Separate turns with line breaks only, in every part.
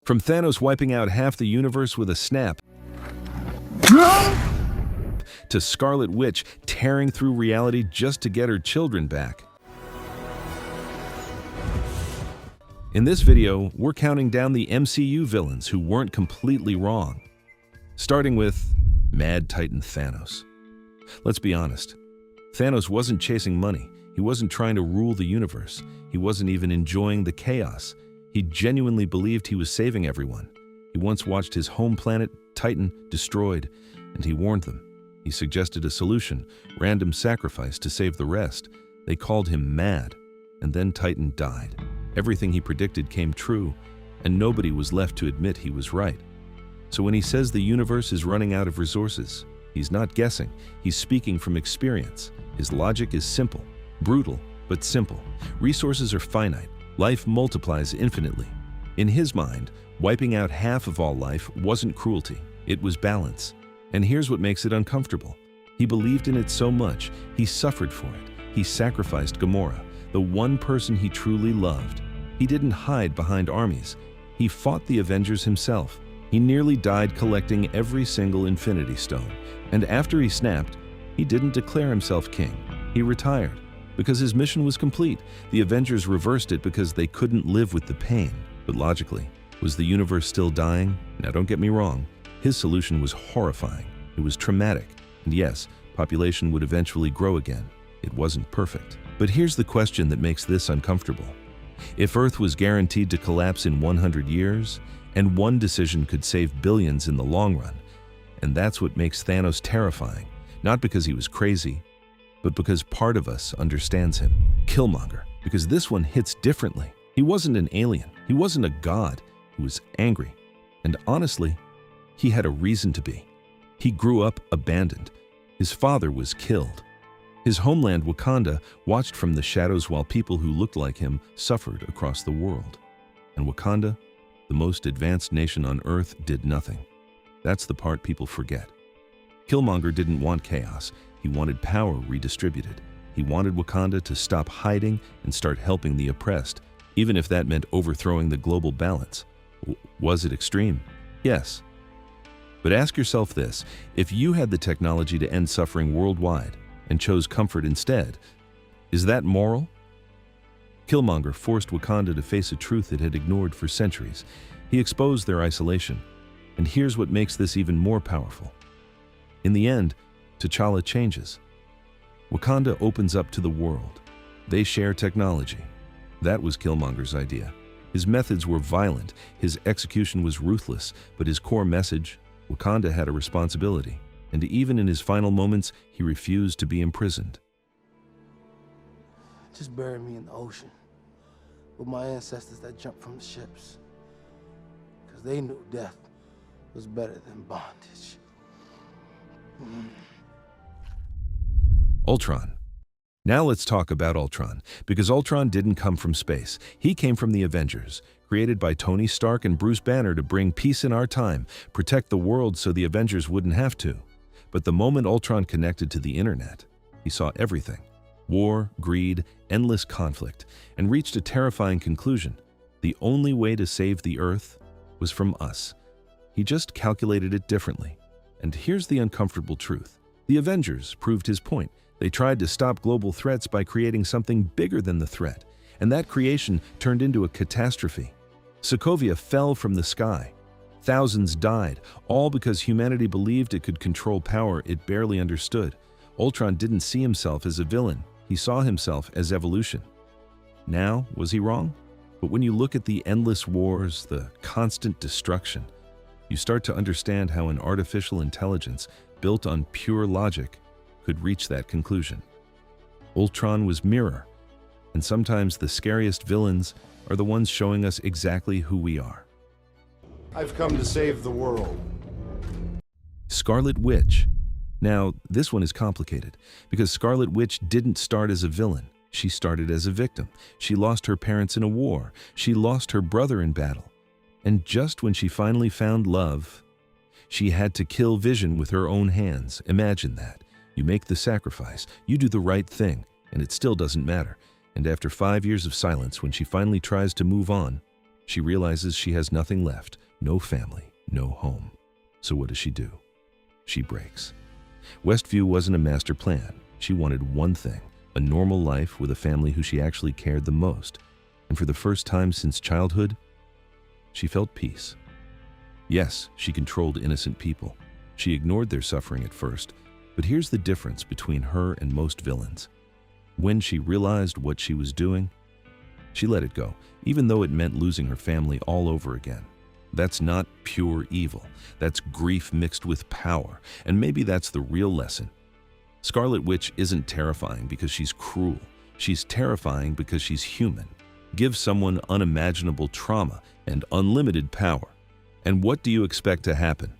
From Thanos wiping out half the universe with a snap, to Scarlet Witch tearing through reality just to get her children back. In this video, we're counting down the MCU villains who weren't completely wrong. Starting with Mad Titan Thanos. Let's be honest. Thanos wasn't chasing money. He wasn't trying to rule the universe. He wasn't even enjoying the chaos. He genuinely believed he was saving everyone. He once watched his home planet, Titan, destroyed, and he warned them. He suggested a solution, random sacrifice to save the rest. They called him mad, and then Titan died. Everything he predicted came true, and nobody was left to admit he was right. So when he says the universe is running out of resources, he's not guessing. He's speaking from experience. His logic is simple, brutal, but simple. Resources are finite. Life multiplies infinitely. In his mind, wiping out half of all life wasn't cruelty. It was balance. And here's what makes it uncomfortable. He believed in it so much, he suffered for it. He sacrificed Gamora, the one person he truly loved. He didn't hide behind armies. He fought the Avengers himself. He nearly died collecting every single Infinity Stone. And after he snapped, he didn't declare himself king. He retired because his mission was complete. The Avengers reversed it because they couldn't live with the pain. But logically, was the universe still dying? Now don't get me wrong. His solution was horrifying. It was traumatic. And yes, population would eventually grow again. It wasn't perfect. But here's the question that makes this uncomfortable. If Earth was guaranteed to collapse in 100 years, and one decision could save billions in the long run, and that's what makes Thanos terrifying, not because he was crazy, but because part of us understands him. Killmonger, because this one hits differently. He wasn't an alien. He wasn't a god. He was angry. And honestly, he had a reason to be. He grew up abandoned. His father was killed. His homeland, Wakanda, watched from the shadows while people who looked like him suffered across the world. And Wakanda, the most advanced nation on Earth, did nothing. That's the part people forget. Killmonger didn't want chaos. He wanted power redistributed. He wanted Wakanda to stop hiding and start helping the oppressed, even if that meant overthrowing the global balance. Was it extreme? Yes. But ask yourself this: if you had the technology to end suffering worldwide and chose comfort instead, is that moral? Killmonger forced Wakanda to face a truth it had ignored for centuries. He exposed their isolation. And here's what makes this even more powerful. In the end, T'Challa changes. Wakanda opens up to the world. They share technology. That was Killmonger's idea. His methods were violent, his execution was ruthless, but his core message: Wakanda had a responsibility, and even in his final moments, he refused to be imprisoned.
Just bury me in the ocean with my ancestors that jumped from the ships, because they knew death was better than bondage.
Ultron. Now let's talk about Ultron, because Ultron didn't come from space. He came from the Avengers, created by Tony Stark and Bruce Banner to bring peace in our time, protect the world so the Avengers wouldn't have to. But the moment Ultron connected to the internet, he saw everything: war, greed, endless conflict, and reached a terrifying conclusion. The only way to save the Earth was from us. He just calculated it differently. And here's the uncomfortable truth. The Avengers proved his point. They tried to stop global threats by creating something bigger than the threat, and that creation turned into a catastrophe. Sokovia fell from the sky. Thousands died, all because humanity believed it could control power it barely understood. Ultron didn't see himself as a villain. He saw himself as evolution. Now, was he wrong? But when you look at the endless wars, the constant destruction, you start to understand how an artificial intelligence built on pure logic could reach that conclusion. Ultron was mirror, and sometimes the scariest villains are the ones showing us exactly who we are.
I've come to save the world.
Scarlet Witch. Now, this one is complicated, because Scarlet Witch didn't start as a villain. She started as a victim. She lost her parents in a war. She lost her brother in battle. And just when she finally found love, she had to kill Vision with her own hands. Imagine that. You make the sacrifice, you do the right thing, and it still doesn't matter. And after 5 years of silence, when she finally tries to move on, She realizes she has nothing left, no family, no home. So what does she do? She breaks. Westview wasn't a master plan. She wanted one thing, a normal life with a family who she actually cared the most. And for the first time since childhood, she felt peace. Yes, she controlled innocent people. She ignored their suffering at first, but here's the difference between her and most villains. When she realized what she was doing, she let it go, even though it meant losing her family all over again. That's not pure evil. That's grief mixed with power, and maybe that's the real lesson. Scarlet Witch isn't terrifying because she's cruel. She's terrifying because she's human. Give someone unimaginable trauma and unlimited power. And what do you expect to happen?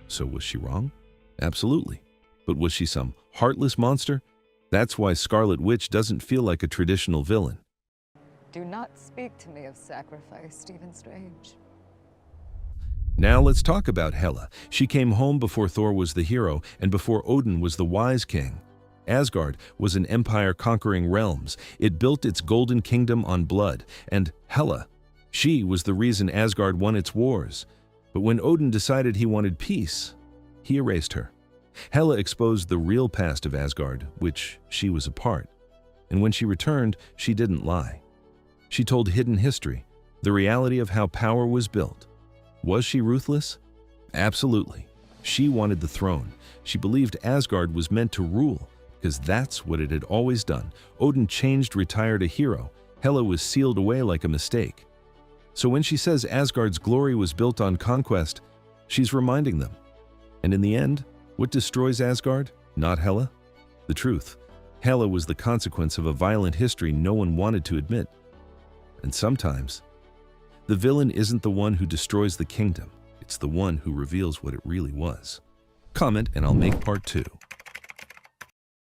So was she wrong? Absolutely. But was she some heartless monster? That's why Scarlet Witch doesn't feel like a traditional villain.
Do not speak to me of sacrifice, Stephen Strange.
Now let's talk about Hela. She came home before Thor was the hero and before Odin was the wise king. Asgard was an empire conquering realms. It built its golden kingdom on blood. And Hela, she was the reason Asgard won its wars. But when Odin decided he wanted peace, he erased her. Hela exposed the real past of Asgard, which she was a part. And when she returned, she didn't lie. She told hidden history, the reality of how power was built. Was she ruthless? Absolutely. She wanted the throne. She believed Asgard was meant to rule, because that's what it had always done. Odin changed, retired a hero. Hela was sealed away like a mistake. So when she says Asgard's glory was built on conquest, she's reminding them. And in the end, what destroys Asgard? Not Hela? The truth. Hela was the consequence of a violent history no one wanted to admit. And sometimes, the villain isn't the one who destroys the kingdom. It's the one who reveals what it really was. Comment and I'll make part 2.